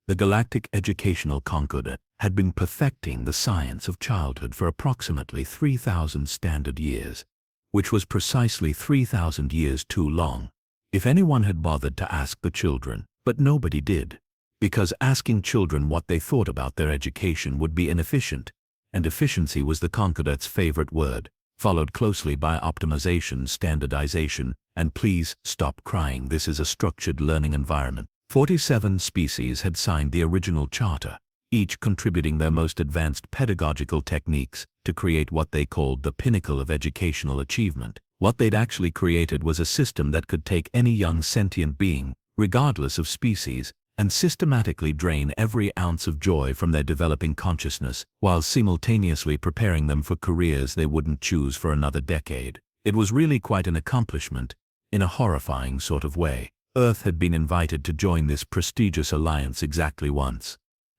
The Galactic Educational Concordat had been perfecting the science of childhood for approximately 3,000 standard years, which was precisely 3,000 years too long. If anyone had bothered to ask the children, but nobody did, because asking children what they thought about their education would be inefficient, and efficiency was the Concordat's favorite word, followed closely by optimization, standardization, and please stop crying, this is a structured learning environment. 47 species had signed the original charter, each contributing their most advanced pedagogical techniques to create what they called the pinnacle of educational achievement. What they'd actually created was a system that could take any young sentient being, regardless of species, and systematically drain every ounce of joy from their developing consciousness, while simultaneously preparing them for careers they wouldn't choose for another decade. It was really quite an accomplishment, in a horrifying sort of way. Earth had been invited to join this prestigious alliance exactly once,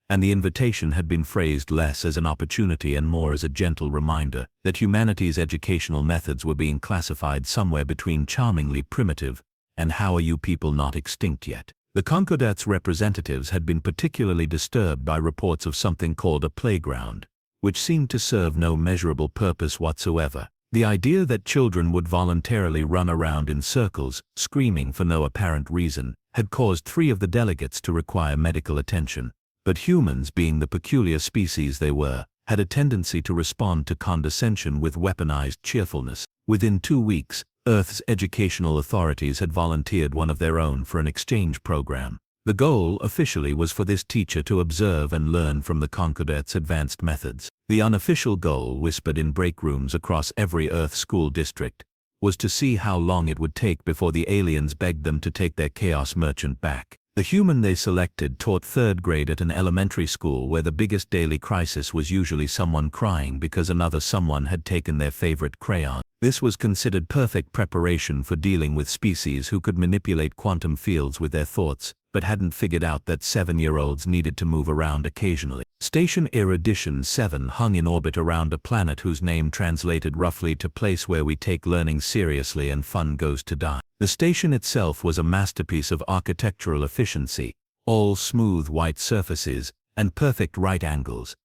and the invitation had been phrased less as an opportunity and more as a gentle reminder that humanity's educational methods were being classified somewhere between charmingly primitive and how are you people not extinct yet. The Concordat's representatives had been particularly disturbed by reports of something called a playground, which seemed to serve no measurable purpose whatsoever. The idea that children would voluntarily run around in circles, screaming for no apparent reason, had caused 3 of the delegates to require medical attention. But humans, being the peculiar species they were, had a tendency to respond to condescension with weaponized cheerfulness. Within 2 weeks, Earth's educational authorities had volunteered one of their own for an exchange program. The goal, officially, was for this teacher to observe and learn from the Concordat's advanced methods. The unofficial goal, whispered in break rooms across every Earth school district, was to see how long it would take before the aliens begged them to take their chaos merchant back. The human they selected taught 3rd grade at an elementary school where the biggest daily crisis was usually someone crying because another someone had taken their favorite crayon. This was considered perfect preparation for dealing with species who could manipulate quantum fields with their thoughts, but hadn't figured out that 7-year-olds needed to move around occasionally. Station Erudition 7 hung in orbit around a planet whose name translated roughly to place where we take learning seriously and fun goes to die. The station itself was a masterpiece of architectural efficiency, all smooth white surfaces and perfect right angles,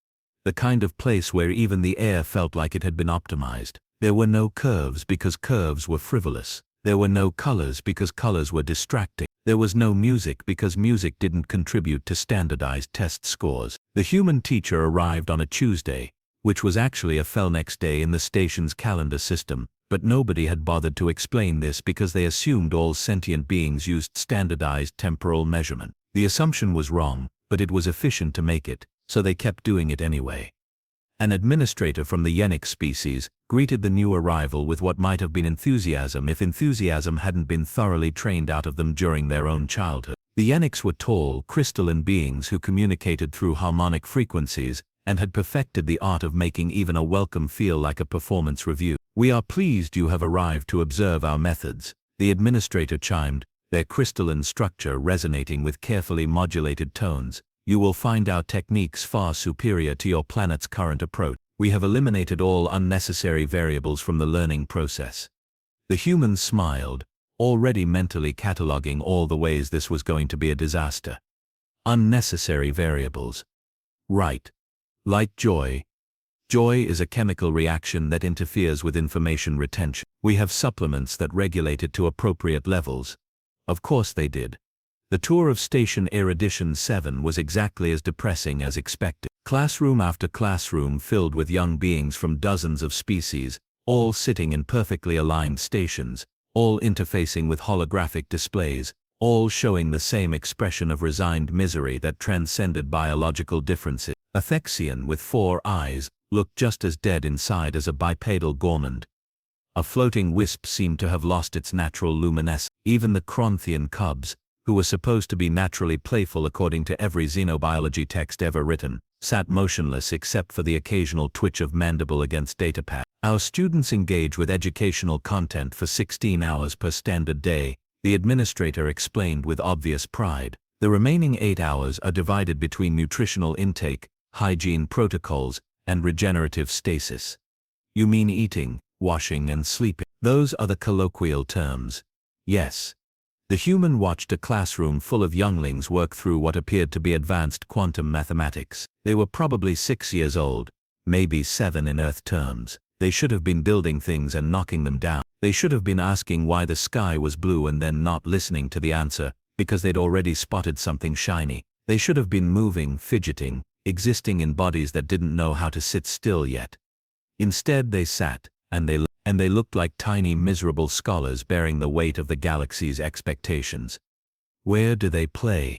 the kind of place where even the air felt like it had been optimized. There were no curves because curves were frivolous. There were no colors because colors were distracting. There was no music because music didn't contribute to standardized test scores. The human teacher arrived on a Tuesday, which was actually a Fellnex day in the station's calendar system, but nobody had bothered to explain this because they assumed all sentient beings used standardized temporal measurement. The assumption was wrong, but it was efficient to make it, so they kept doing it anyway. An administrator from the Yenix species greeted the new arrival with what might have been enthusiasm if enthusiasm hadn't been thoroughly trained out of them during their own childhood. The Yenix were tall, crystalline beings who communicated through harmonic frequencies and had perfected the art of making even a welcome feel like a performance review. "We are pleased you have arrived to observe our methods," the administrator chimed, their crystalline structure resonating with carefully modulated tones. "You will find our techniques far superior to your planet's current approach. We have eliminated all unnecessary variables from the learning process." The humans smiled, already mentally cataloging all the ways this was going to be a disaster. Unnecessary variables. Right. Like joy. Joy is a chemical reaction that interferes with information retention. We have supplements that regulate it to appropriate levels. Of course they did. The tour of Station Erudition 7 was exactly as depressing as expected. Classroom after classroom filled with young beings from dozens of species, all sitting in perfectly aligned stations, all interfacing with holographic displays, all showing the same expression of resigned misery that transcended biological differences. A Thexian with 4 eyes looked just as dead inside as a bipedal gourmand. A floating wisp seemed to have lost its natural luminescence. Even the Crontian cubs, who were supposed to be naturally playful according to every xenobiology text ever written, sat motionless except for the occasional twitch of mandible against datapad. "Our students engage with educational content for 16 hours per standard day," the administrator explained with obvious pride. "The remaining 8 hours are divided between nutritional intake, hygiene protocols, and regenerative stasis." "You mean eating, washing, and sleeping?" "Those are the colloquial terms. Yes. The human watched a classroom full of younglings work through what appeared to be advanced quantum mathematics. They were probably 6 years old, maybe 7 in Earth terms. They should have been building things and knocking them down. They should have been asking why the sky was blue and then not listening to the answer, because they'd already spotted something shiny. They should have been moving, fidgeting, existing in bodies that didn't know how to sit still yet. Instead they sat, and they looked like tiny miserable scholars bearing the weight of the galaxy's expectations. Where do they play?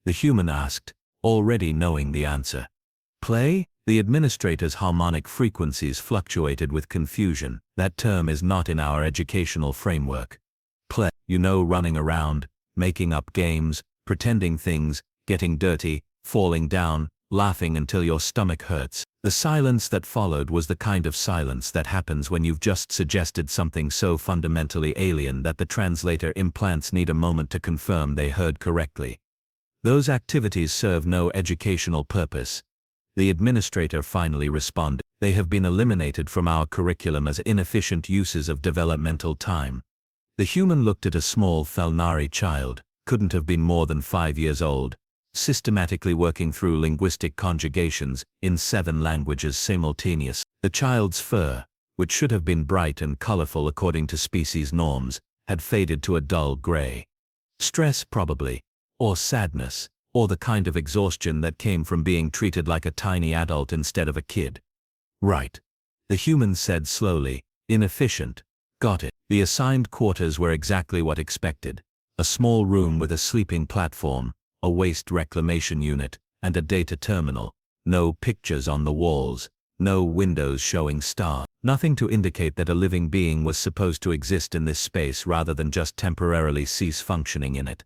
The human asked, already knowing the answer. Play? The administrator's harmonic frequencies fluctuated with confusion. That term is not in our educational framework. Play, running around, making up games, pretending things, getting dirty, falling down, laughing until your stomach hurts. The silence that followed was the kind of silence that happens when you've just suggested something so fundamentally alien that the translator implants need a moment to confirm they heard correctly. Those activities serve no educational purpose. The administrator finally responded. They have been eliminated from our curriculum as inefficient uses of developmental time. The human looked at a small Felnari child, couldn't have been more than 5 years old, systematically working through linguistic conjugations in 7 languages simultaneously. The child's fur, which should have been bright and colorful according to species norms, had faded to a dull gray. Stress probably, or sadness, or the kind of exhaustion that came from being treated like a tiny adult instead of a kid. Right. The human said slowly, inefficient. Got it. The assigned quarters were exactly what expected. A small room with a sleeping platform, a waste reclamation unit, and a data terminal. No pictures on the walls, no windows showing stars. Nothing to indicate that a living being was supposed to exist in this space rather than just temporarily cease functioning in it.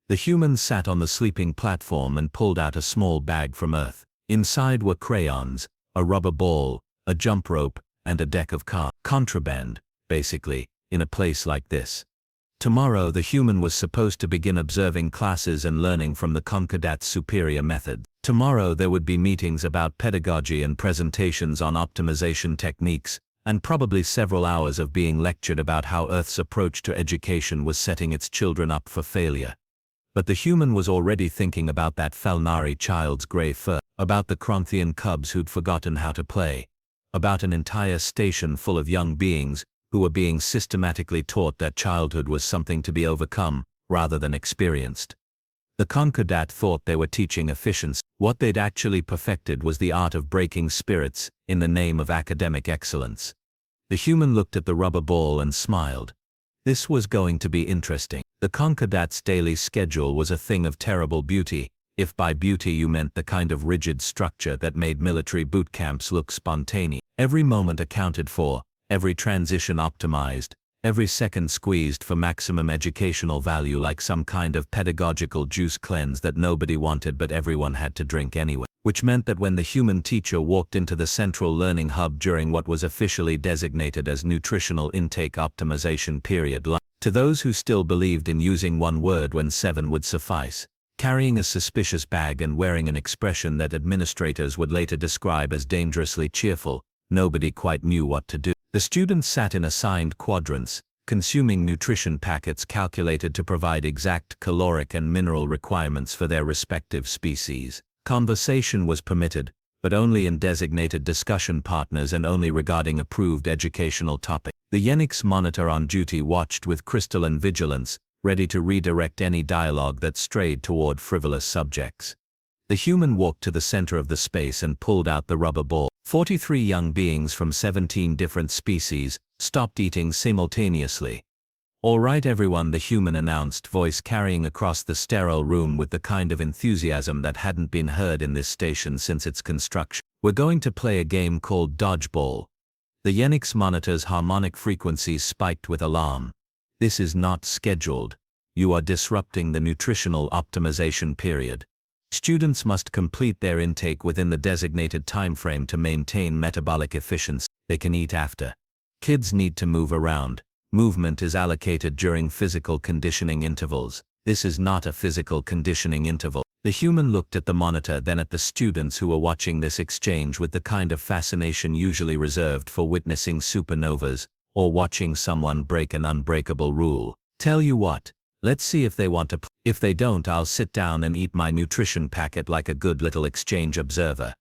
The human sat on the sleeping platform and pulled out a small bag from Earth. Inside were crayons, a rubber ball, a jump rope, and a deck of cards. Contraband, basically, in a place like this. Tomorrow the human was supposed to begin observing classes and learning from the Concordat's superior method. Tomorrow there would be meetings about pedagogy and presentations on optimization techniques, and probably several hours of being lectured about how Earth's approach to education was setting its children up for failure. But the human was already thinking about that Felnari child's gray fur, about the Kronthian cubs who'd forgotten how to play, about an entire station full of young beings who were being systematically taught that childhood was something to be overcome, rather than experienced. The Concordat thought they were teaching efficiency. What they'd actually perfected was the art of breaking spirits, in the name of academic excellence. The human looked at the rubber ball and smiled. This was going to be interesting. The Concordat's daily schedule was a thing of terrible beauty, if by beauty you meant the kind of rigid structure that made military boot camps look spontaneous. Every moment accounted for, every transition optimized, every second squeezed for maximum educational value, like some kind of pedagogical juice cleanse that nobody wanted but everyone had to drink anyway. Which meant that when the human teacher walked into the central learning hub during what was officially designated as nutritional intake optimization period, to those who still believed in using one word when 7 would suffice, carrying a suspicious bag and wearing an expression that administrators would later describe as dangerously cheerful, nobody quite knew what to do. The students sat in assigned quadrants, consuming nutrition packets calculated to provide exact caloric and mineral requirements for their respective species. Conversation was permitted, but only in designated discussion partners and only regarding approved educational topics. The Yenix monitor on duty watched with crystalline vigilance, ready to redirect any dialogue that strayed toward frivolous subjects. The human walked to the center of the space and pulled out the rubber ball. 43 young beings from 17 different species stopped eating simultaneously. "All right everyone," the human announced, voice carrying across the sterile room with the kind of enthusiasm that hadn't been heard in this station since its construction. "We're going to play a game called Dodgeball." The Yenix monitor's harmonic frequencies spiked with alarm. "This is not scheduled. You are disrupting the nutritional optimization period. Students must complete their intake within the designated time frame to maintain metabolic efficiency. They can eat after. Kids need to move around. Movement is allocated during physical conditioning intervals. This is not a physical conditioning interval." The human looked at the monitor, then at the students who were watching this exchange with the kind of fascination usually reserved for witnessing supernovas, or watching someone break an unbreakable rule. "Tell you what, Let's see if they want to. If they don't, I'll sit down and eat my nutrition packet like a good little exchange observer.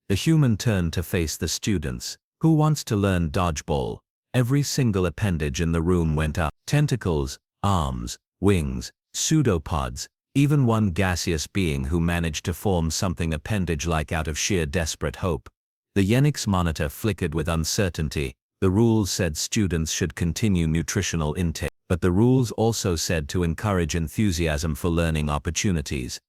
The human turned to face the students. Who wants to learn dodgeball? Every single appendage in the room went up. Tentacles, arms, wings, pseudopods, even one gaseous being who managed to form something appendage-like out of sheer desperate hope. The Yenix monitor flickered with uncertainty. The rules said students should continue nutritional intake, but the rules also said to encourage enthusiasm for learning opportunities.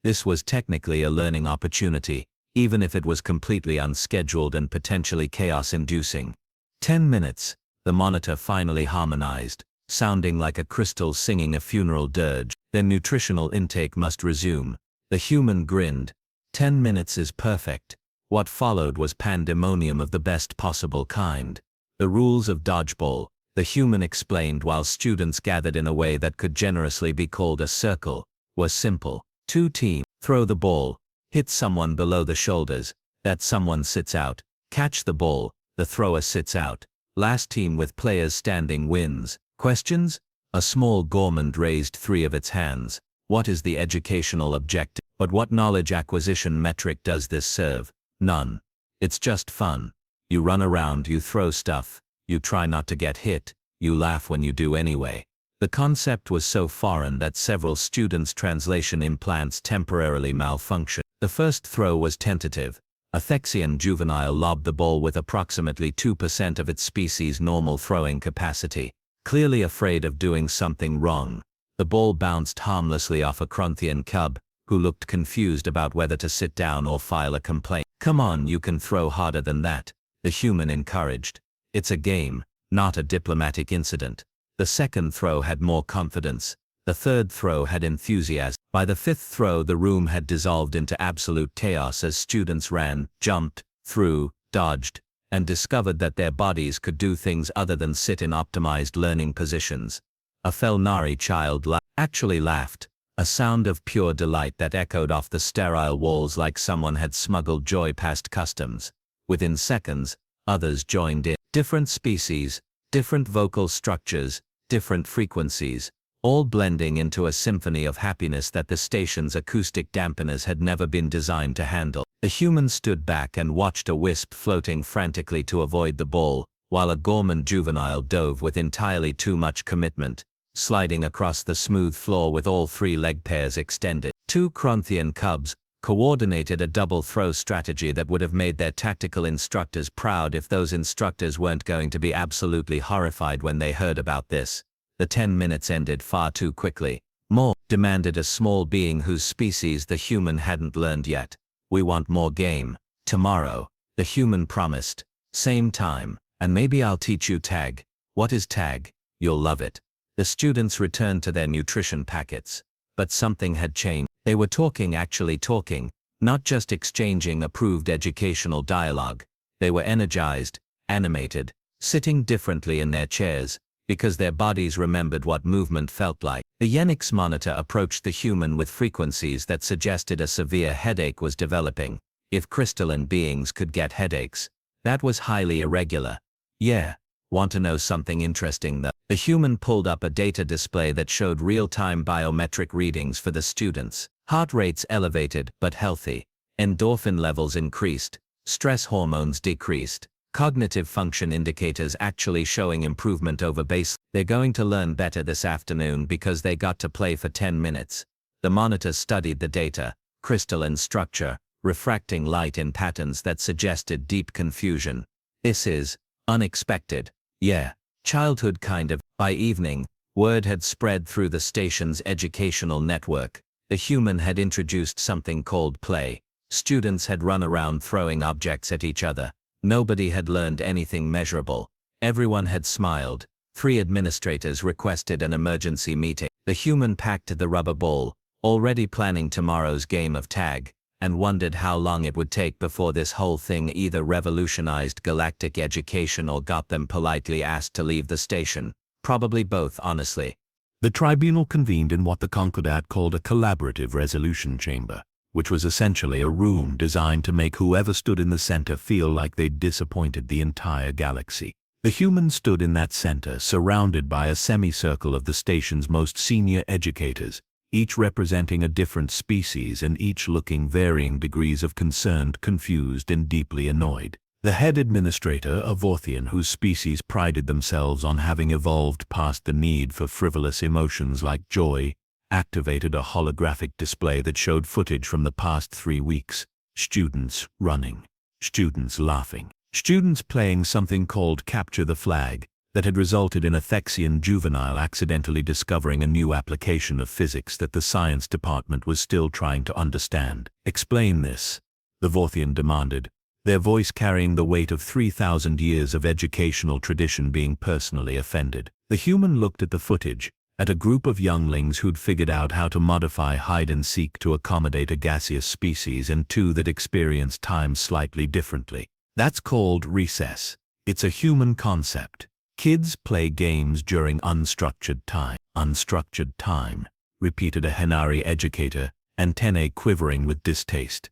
This was technically a learning opportunity, even if it was completely unscheduled and potentially chaos-inducing. 10 minutes, the monitor finally harmonized, sounding like a crystal singing a funeral dirge. Then nutritional intake must resume. The human grinned. 10 minutes is perfect. What followed was pandemonium of the best possible kind. The rules of dodgeball, the human explained while students gathered in a way that could generously be called a circle, were simple. 2 teams, throw the ball, hit someone below the shoulders, that someone sits out, catch the ball, the thrower sits out. Last team with players standing wins. Questions? A small gourmand raised 3 of its hands. What is the educational objective? But what knowledge acquisition metric does this serve? None. It's just fun. You run around, you throw stuff, you try not to get hit, you laugh when you do anyway. The concept was so foreign that several students' translation implants temporarily malfunctioned. The first throw was tentative. A Thexian juvenile lobbed the ball with approximately 2% of its species' normal throwing capacity. Clearly afraid of doing something wrong, the ball bounced harmlessly off a Crontian cub, who looked confused about whether to sit down or file a complaint. Come on, you can throw harder than that, the human encouraged. It's a game, not a diplomatic incident. The second throw had more confidence. The third throw had enthusiasm. By the 5th throw, the room had dissolved into absolute chaos as students ran, jumped, threw, dodged, and discovered that their bodies could do things other than sit in optimized learning positions. A Felnari child actually laughed, a sound of pure delight that echoed off the sterile walls like someone had smuggled joy past customs. Within seconds, others joined in. Different species, different vocal structures, different frequencies, all blending into a symphony of happiness that the station's acoustic dampeners had never been designed to handle. The human stood back and watched a wisp floating frantically to avoid the ball, while a gourmand juvenile dove with entirely too much commitment, sliding across the smooth floor with all 3 leg pairs extended. 2 Crontian cubs coordinated a double throw strategy that would have made their tactical instructors proud if those instructors weren't going to be absolutely horrified when they heard about this. The 10 minutes ended far too quickly. More, demanded a small being whose species the human hadn't learned yet. We want more game. Tomorrow, the human promised. Same time, and maybe I'll teach you tag. What is tag? You'll love it. The students returned to their nutrition packets. But something had changed. They were talking, actually talking, not just exchanging approved educational dialogue. They were energized, animated, sitting differently in their chairs, because their bodies remembered what movement felt like. The Yenix monitor approached the human with frequencies that suggested a severe headache was developing. If crystalline beings could get headaches, that was highly irregular. Yeah. Want to know something interesting though? The human pulled up a data display that showed real-time biometric readings for the students. Heart rates elevated but healthy. Endorphin levels increased. Stress hormones decreased. Cognitive function indicators actually showing improvement over base. They're going to learn better this afternoon because they got to play for 10 minutes. The monitor studied the data, crystalline structure, refracting light in patterns that suggested deep confusion. This is unexpected. Yeah, childhood kind of. By evening, word had spread through the station's educational network. The human had introduced something called play. Students had run around throwing objects at each other. Nobody had learned anything measurable. Everyone had smiled. 3 administrators requested an emergency meeting. The human packed the rubber ball, already planning tomorrow's game of tag, and wondered how long it would take before this whole thing either revolutionized galactic education or got them politely asked to leave the station. Probably both, honestly. The tribunal convened in what the Concordat called a collaborative resolution chamber, which was essentially a room designed to make whoever stood in the center feel like they'd disappointed the entire galaxy. The human stood in that center, surrounded by a semicircle of the station's most senior educators, each representing a different species and each looking varying degrees of concerned, confused, and deeply annoyed. The head administrator, a Vorthian whose species prided themselves on having evolved past the need for frivolous emotions like joy, activated a holographic display that showed footage from the past 3 weeks. Students running, students laughing, students playing something called Capture the Flag that had resulted in a Thexian juvenile accidentally discovering a new application of physics that the science department was still trying to understand. "Explain this," the Vorthian demanded, their voice carrying the weight of 3,000 years of educational tradition being personally offended. The human looked at the footage, at a group of younglings who'd figured out how to modify hide-and-seek to accommodate a gaseous species and two that experienced time slightly differently. "That's called recess. It's a human concept. Kids play games during unstructured time." "Unstructured time," repeated a Henari educator, antennae quivering with distaste.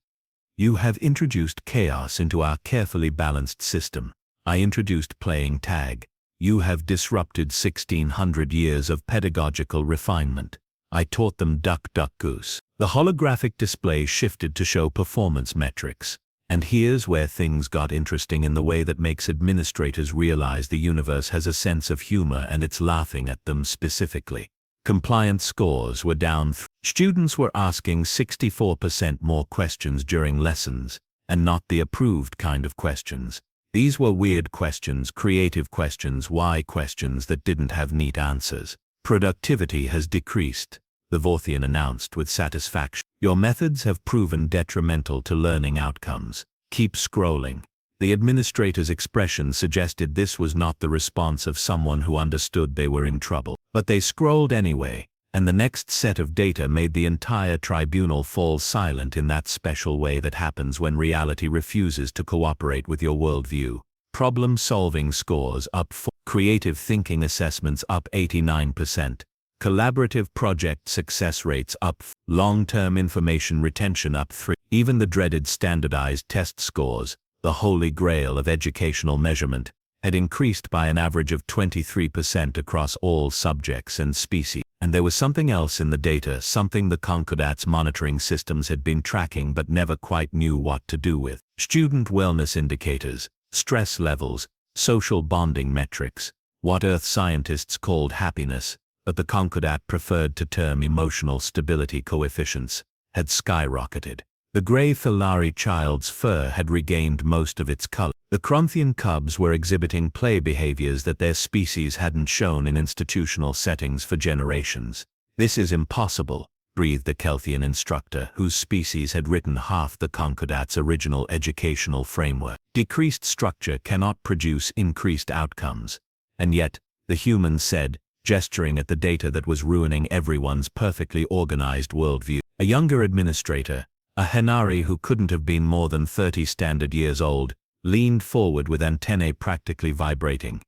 "You have introduced chaos into our carefully balanced system. I introduced playing tag. You have disrupted 1,600 years of pedagogical refinement. I taught them duck, duck, goose." The holographic display shifted to show performance metrics. And here's where things got interesting in the way that makes administrators realize the universe has a sense of humor and it's laughing at them specifically. Compliance scores were down. Students were asking 64% more questions during lessons, and not the approved kind of questions. These were weird questions, creative questions, why questions that didn't have neat answers. "Productivity has decreased," the Vorthian announced with satisfaction. "Your methods have proven detrimental to learning outcomes. Keep scrolling." The administrator's expression suggested this was not the response of someone who understood they were in trouble. But they scrolled anyway, and the next set of data made the entire tribunal fall silent in that special way that happens when reality refuses to cooperate with your worldview. Problem-solving scores up 4, creative thinking assessments up 89%, collaborative project success rates up 4, long-term information retention up 3, even the dreaded standardized test scores, the holy grail of educational measurement, had increased by an average of 23% across all subjects and species. And there was something else in the data, something the Concordat's monitoring systems had been tracking but never quite knew what to do with. Student wellness indicators, stress levels, social bonding metrics, what earth scientists called happiness, but the Concordat preferred to term emotional stability coefficients, had skyrocketed. The gray Filari child's fur had regained most of its color. The Crunthian cubs were exhibiting play behaviors that their species hadn't shown in institutional settings for generations. "This is impossible," breathed the Kelthian instructor, whose species had written half the Concordat's original educational framework. "Decreased structure cannot produce increased outcomes." And yet, the human said, gesturing at the data that was ruining everyone's perfectly organized worldview. A younger administrator, a Henari who couldn't have been more than 30 standard years old, leaned forward with antennae practically vibrating.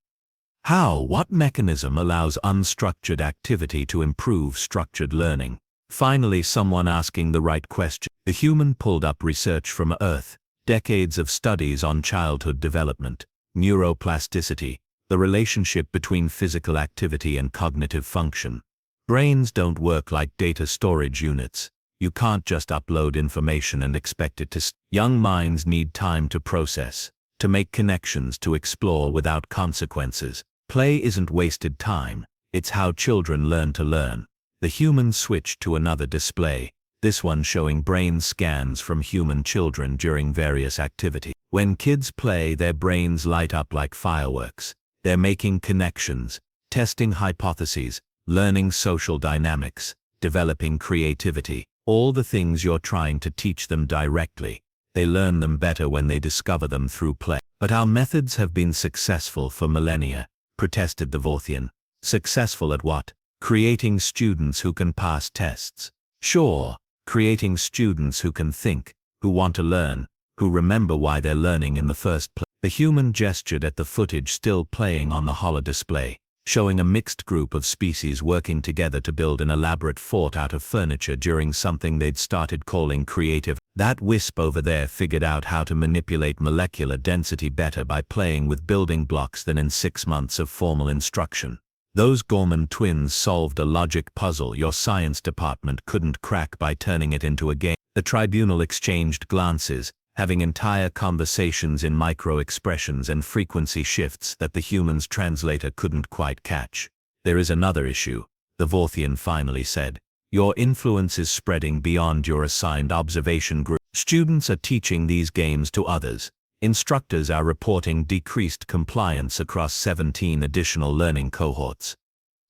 "How? What mechanism allows unstructured activity to improve structured learning?" Finally, someone asking the right question. The human pulled up research from Earth, decades of studies on childhood development, neuroplasticity, the relationship between physical activity and cognitive function. Brains don't work like data storage units. You can't just upload information and expect it to. Young minds need time to process, to make connections, to explore without consequences. Play isn't wasted time, it's how children learn to learn. The human switched to another display, this one showing brain scans from human children during various activities. When kids play, their brains light up like fireworks. They're making connections, testing hypotheses, learning social dynamics, developing creativity. All the things you're trying to teach them directly. They learn them better when they discover them through play. "But our methods have been successful for millennia," protested the Vorthian. "Successful at what? Creating students who can pass tests. Sure, creating students who can think, who want to learn, who remember why they're learning in the first place." The human gestured at the footage still playing on the holo display. showing a mixed group of species working together to build an elaborate fort out of furniture during something they'd started calling creative. That wisp over there figured out how to manipulate molecular density better by playing with building blocks than in 6 months of formal instruction. Those Gorman twins solved a logic puzzle your science department couldn't crack by turning it into a game. The tribunal exchanged glances, having entire conversations in micro-expressions and frequency shifts that the human's translator couldn't quite catch. There is another issue, the Vorthian finally said. Your influence is spreading beyond your assigned observation group. Students are teaching these games to others. Instructors are reporting decreased compliance across 17 additional learning cohorts.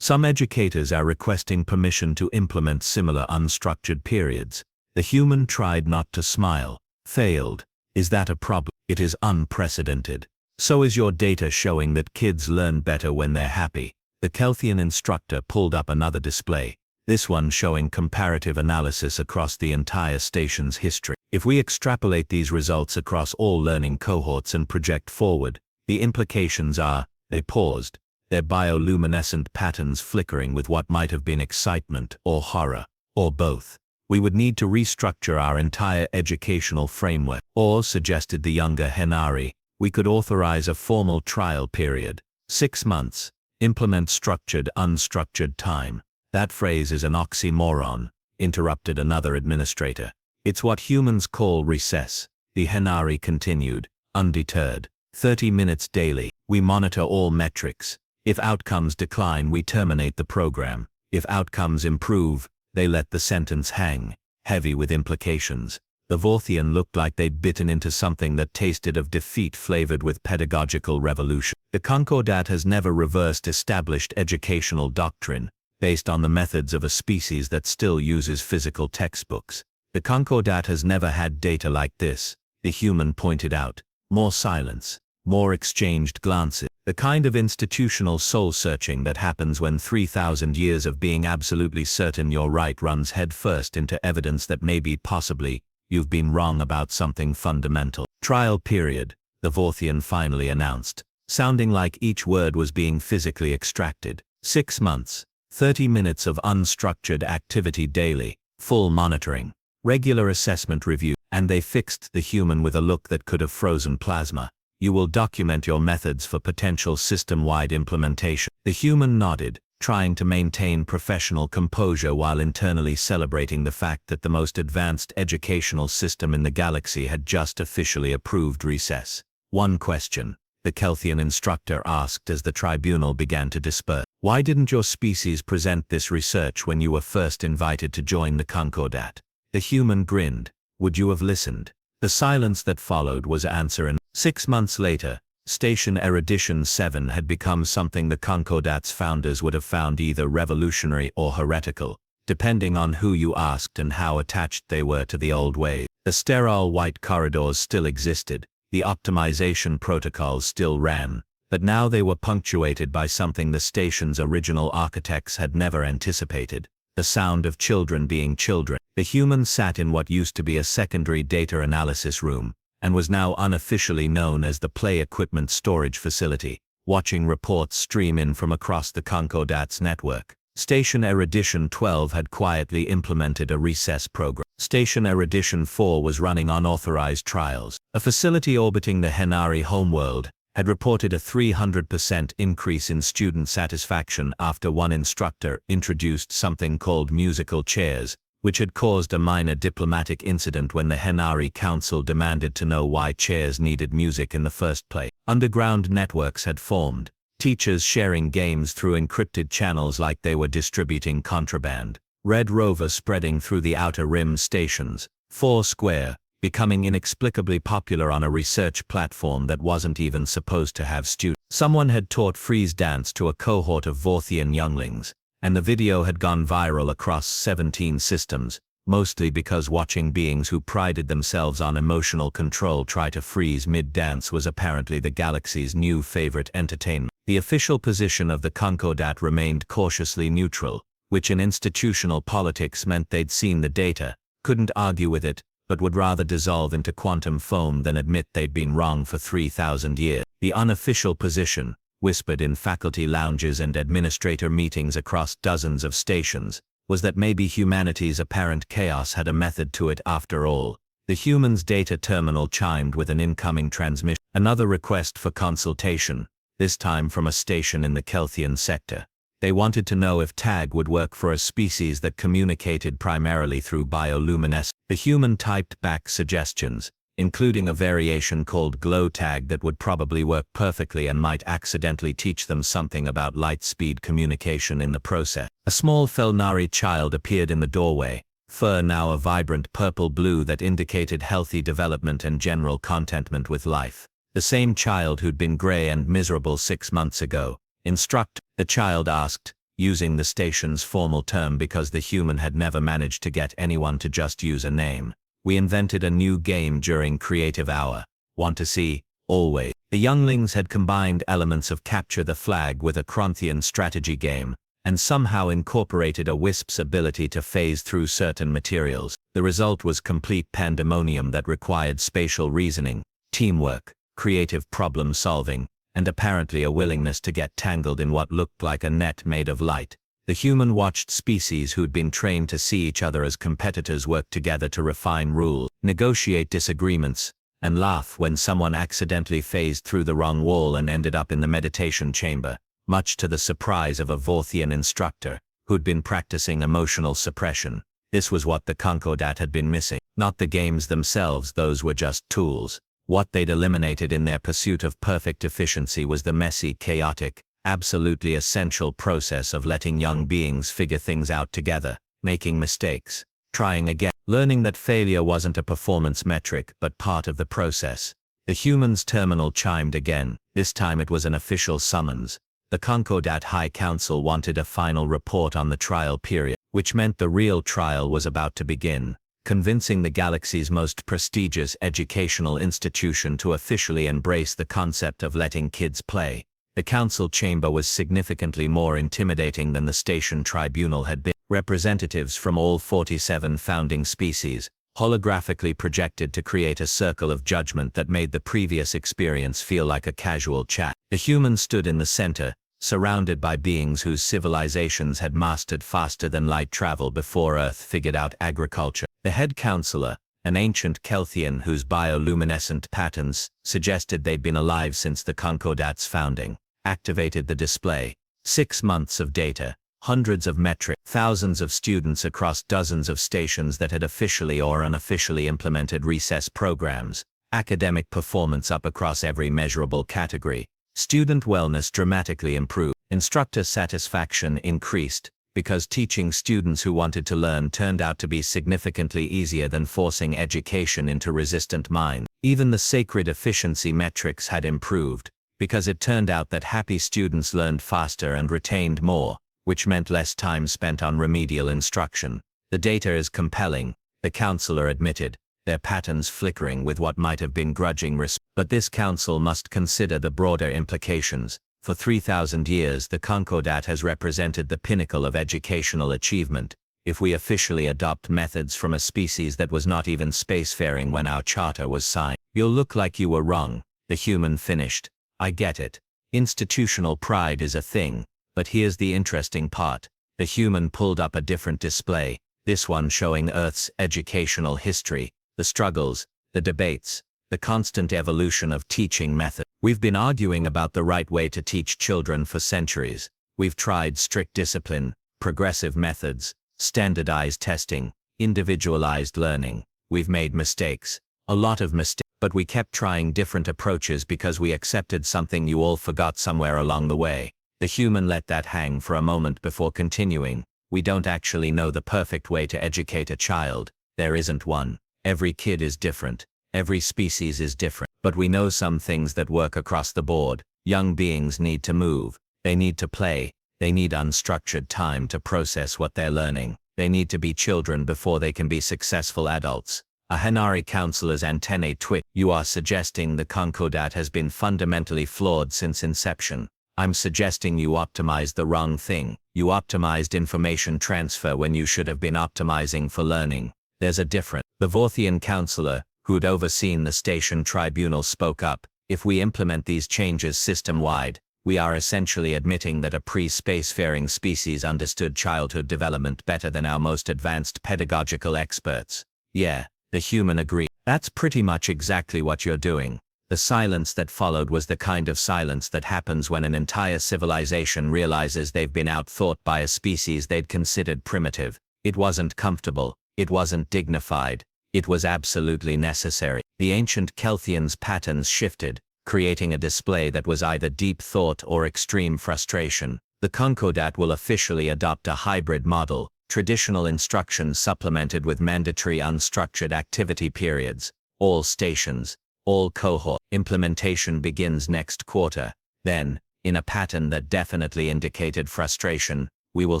Some educators are requesting permission to implement similar unstructured periods. The human tried not to smile. Failed. Is that a problem? It is unprecedented. So is your data showing that kids learn better when they're happy. The Kelthian instructor pulled up another display, this one showing comparative analysis across the entire station's history. If we extrapolate these results across all learning cohorts and project forward, the implications are, they paused, their bioluminescent patterns flickering with what might have been excitement or horror, or both. We would need to restructure our entire educational framework. Or, suggested the younger Henari, we could authorize a formal trial period. 6 months. Implement structured, unstructured time. That phrase is an oxymoron, interrupted another administrator. It's what humans call recess, the Henari continued, undeterred. 30 minutes daily. We monitor all metrics. If outcomes decline, we terminate the program. If outcomes improve, they let the sentence hang, heavy with implications. The Vorthian looked like they'd bitten into something that tasted of defeat flavored with pedagogical revolution. The Concordat has never reversed established educational doctrine, based on the methods of a species that still uses physical textbooks. The Concordat has never had data like this, the human pointed out. More silence, more exchanged glances. The kind of institutional soul-searching that happens when 3,000 years of being absolutely certain you're right runs headfirst into evidence that maybe, possibly, you've been wrong about something fundamental. Trial period, the Vorthian finally announced, sounding like each word was being physically extracted. 6 months, 30 minutes of unstructured activity daily, full monitoring, regular assessment review, and they fixed the human with a look that could have frozen plasma. You will document your methods for potential system-wide implementation. The human nodded, trying to maintain professional composure while internally celebrating the fact that the most advanced educational system in the galaxy had just officially approved recess. One question, the Kelthian instructor asked as the tribunal began to disperse. Why didn't your species present this research when you were first invited to join the Concordat? The human grinned. Would you have listened? The silence that followed was answer, and 6 months later, Station Erudition 7 had become something the Concordat's founders would have found either revolutionary or heretical, depending on who you asked and how attached they were to the old ways. The sterile white corridors still existed, the optimization protocols still ran, but now they were punctuated by something the station's original architects had never anticipated, the sound of children being children. The human sat in what used to be a secondary data analysis room, and was now unofficially known as the Play Equipment Storage Facility, watching reports stream in from across the Concordat's network. Station Erudition 12 had quietly implemented a recess program. Station Erudition 4 was running unauthorized trials. A facility orbiting the Henari homeworld had reported a 300% increase in student satisfaction after one instructor introduced something called musical chairs, which had caused a minor diplomatic incident when the Henari Council demanded to know why chairs needed music in the first place. Underground networks had formed, teachers sharing games through encrypted channels like they were distributing contraband. Red Rover spreading through the Outer Rim stations, Foursquare, becoming inexplicably popular on a research platform that wasn't even supposed to have students. Someone had taught freeze dance to a cohort of Vorthian younglings, and the video had gone viral across 17 systems, mostly because watching beings who prided themselves on emotional control try to freeze mid-dance was apparently the galaxy's new favorite entertainment. The official position of the Concordat remained cautiously neutral, which in institutional politics meant they'd seen the data, couldn't argue with it, but would rather dissolve into quantum foam than admit they'd been wrong for 3,000 years. The unofficial position, whispered in faculty lounges and administrator meetings across dozens of stations, was that maybe humanity's apparent chaos had a method to it after all. The human's data terminal chimed with an incoming transmission. Another request for consultation, this time from a station in the Kelthian sector. They wanted to know if tag would work for a species that communicated primarily through bioluminescence. The human typed back suggestions, including a variation called glow tag that would probably work perfectly and might accidentally teach them something about light-speed communication in the process. A small Felnari child appeared in the doorway, fur now a vibrant purple-blue that indicated healthy development and general contentment with life. The same child who'd been gray and miserable 6 months ago. Instruct, the child asked, using the station's formal term because the human had never managed to get anyone to just use a name. We invented a new game during Creative Hour. Want to see? Always. The younglings had combined elements of Capture the Flag with a Crontian strategy game, and somehow incorporated a wisp's ability to phase through certain materials. The result was complete pandemonium that required spatial reasoning, teamwork, creative problem solving, and apparently a willingness to get tangled in what looked like a net made of light. The human-watched species who'd been trained to see each other as competitors work together to refine rules, negotiate disagreements, and laugh when someone accidentally phased through the wrong wall and ended up in the meditation chamber, much to the surprise of a Vorthian instructor, who'd been practicing emotional suppression. This was what the Concordat had been missing. Not the games themselves, those were just tools. What they'd eliminated in their pursuit of perfect efficiency was the messy, chaotic, absolutely essential process of letting young beings figure things out together, making mistakes, trying again, learning that failure wasn't a performance metric but part of the process. The human's terminal chimed again. This time it was an official summons. The Concordat High Council wanted a final report on the trial period, which meant the real trial was about to begin, convincing the galaxy's most prestigious educational institution to officially embrace the concept of letting kids play. The council chamber was significantly more intimidating than the station tribunal had been. Representatives from all 47 founding species, holographically projected to create a circle of judgment that made the previous experience feel like a casual chat. The human stood in the center, surrounded by beings whose civilizations had mastered faster than light travel before Earth figured out agriculture. The head counselor, an ancient Kelthian whose bioluminescent patterns suggested they'd been alive since the Concordat's founding, activated the display. 6 months of data, hundreds of metrics, thousands of students across dozens of stations that had officially or unofficially implemented recess programs, academic performance up across every measurable category, student wellness dramatically improved, instructor satisfaction increased, because teaching students who wanted to learn turned out to be significantly easier than forcing education into resistant minds. Even the sacred efficiency metrics had improved, because it turned out that happy students learned faster and retained more, which meant less time spent on remedial instruction. The data is compelling, the counselor admitted, their patterns flickering with what might have been grudging respect. But this council must consider the broader implications. For 3,000 years the Concordat has represented the pinnacle of educational achievement. If we officially adopt methods from a species that was not even spacefaring when our charter was signed, you'll look like you were wrong, the human finished. I get it. Institutional pride is a thing, but here's the interesting part. The human pulled up a different display, this one showing Earth's educational history, the struggles, the debates, the constant evolution of teaching methods. We've been arguing about the right way to teach children for centuries. We've tried strict discipline, progressive methods, standardized testing, individualized learning. We've made mistakes, a lot of mistakes, but we kept trying different approaches because we accepted something you all forgot somewhere along the way. The human let that hang for a moment before continuing. We don't actually know the perfect way to educate a child. There isn't one. Every kid is different. Every species is different. But we know some things that work across the board. Young beings need to move. They need to play. They need unstructured time to process what they're learning. They need to be children before they can be successful adults. A Hanari counselor's antennae twitched. You are suggesting the Concordat has been fundamentally flawed since inception. I'm suggesting you optimized the wrong thing. You optimized information transfer when you should have been optimizing for learning. There's a difference. The Vorthian counselor, who'd overseen the station tribunal, spoke up. If we implement these changes system-wide, We are essentially admitting that a pre-spacefaring species understood childhood development better than our most advanced pedagogical experts. Yeah, the human agreed. That's pretty much exactly what you're doing. The silence that followed was the kind of silence that happens when an entire civilization realizes they've been outthought by a species they'd considered primitive. It wasn't comfortable. It wasn't dignified. It was absolutely necessary. The ancient Kelthians' patterns shifted, creating a display that was either deep thought or extreme frustration. The Concordat will officially adopt a hybrid model, traditional instruction supplemented with mandatory unstructured activity periods. All stations, all cohort. Implementation begins next quarter. Then, in a pattern that definitely indicated frustration, we will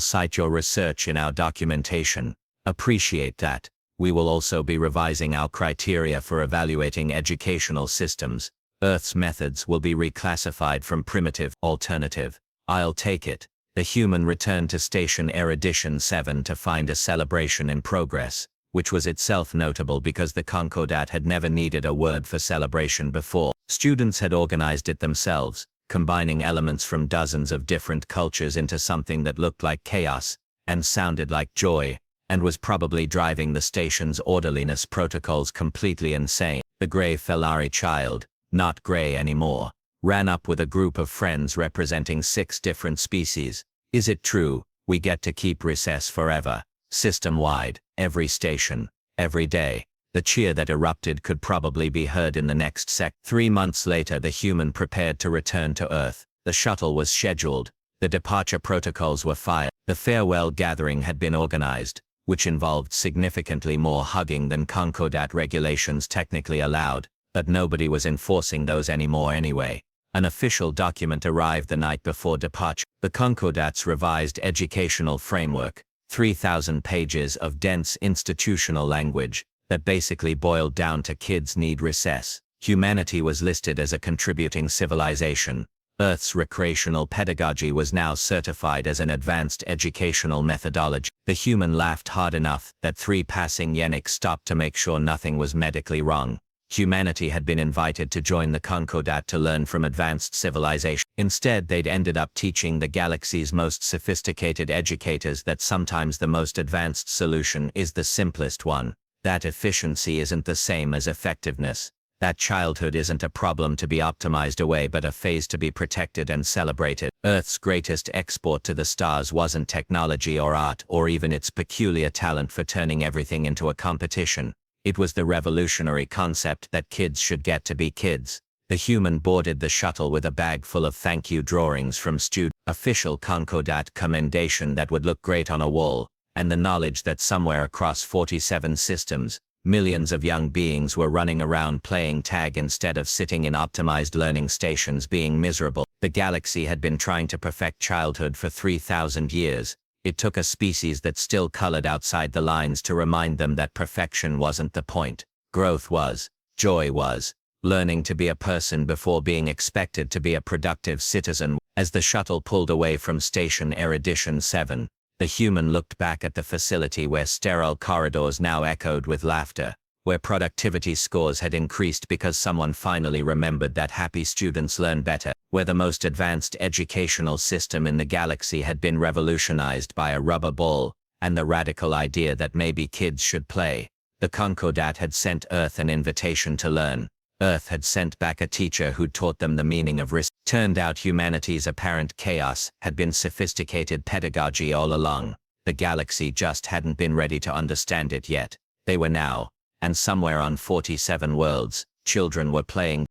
cite your research in our documentation. Appreciate that. We will also be revising our criteria for evaluating educational systems. Earth's methods will be reclassified from primitive, alternative. I'll take it. The human returned to Station Erudition 7 to find a celebration in progress, which was itself notable because the Concordat had never needed a word for celebration before. Students had organized it themselves, combining elements from dozens of different cultures into something that looked like chaos, and sounded like joy, and was probably driving the station's orderliness protocols completely insane. The Grey Felari child, not grey anymore, ran up with a group of friends representing 6 different species. Is it true, we get to keep recess forever? System-wide, every station, every day. The cheer that erupted could probably be heard in the next sec. 3 months later, the human prepared to return to Earth. The shuttle was scheduled. The departure protocols were fired. The farewell gathering had been organized, which involved significantly more hugging than Concordat regulations technically allowed, but nobody was enforcing those anymore anyway. An official document arrived the night before departure. The Concordat's revised educational framework, 3,000 pages of dense institutional language, that basically boiled down to kids need recess. Humanity was listed as a contributing civilization. Earth's recreational pedagogy was now certified as an advanced educational methodology. The human laughed hard enough that 3 passing eunuchs stopped to make sure nothing was medically wrong. Humanity had been invited to join the Concordat to learn from advanced civilization. Instead, they'd ended up teaching the galaxy's most sophisticated educators that sometimes the most advanced solution is the simplest one. That efficiency isn't the same as effectiveness. That childhood isn't a problem to be optimized away but a phase to be protected and celebrated. Earth's greatest export to the stars wasn't technology or art or even its peculiar talent for turning everything into a competition. It was the revolutionary concept that kids should get to be kids. The human boarded the shuttle with a bag full of thank you drawings from official Concordat commendation that would look great on a wall, and the knowledge that somewhere across 47 systems, millions of young beings were running around playing tag instead of sitting in optimized learning stations being miserable. The galaxy had been trying to perfect childhood for 3,000 years. It took a species that still colored outside the lines to remind them that perfection wasn't the point. Growth was. Joy was. Learning to be a person before being expected to be a productive citizen. As the shuttle pulled away from Station Erudition 7, the human looked back at the facility where sterile corridors now echoed with laughter, where productivity scores had increased because someone finally remembered that happy students learn better, where the most advanced educational system in the galaxy had been revolutionized by a rubber ball, and the radical idea that maybe kids should play. The Concordat had sent Earth an invitation to learn. Earth had sent back a teacher who taught them the meaning of risk. Turned out humanity's apparent chaos had been sophisticated pedagogy all along. The galaxy just hadn't been ready to understand it yet. They were now. And somewhere on 47 worlds, children were playing.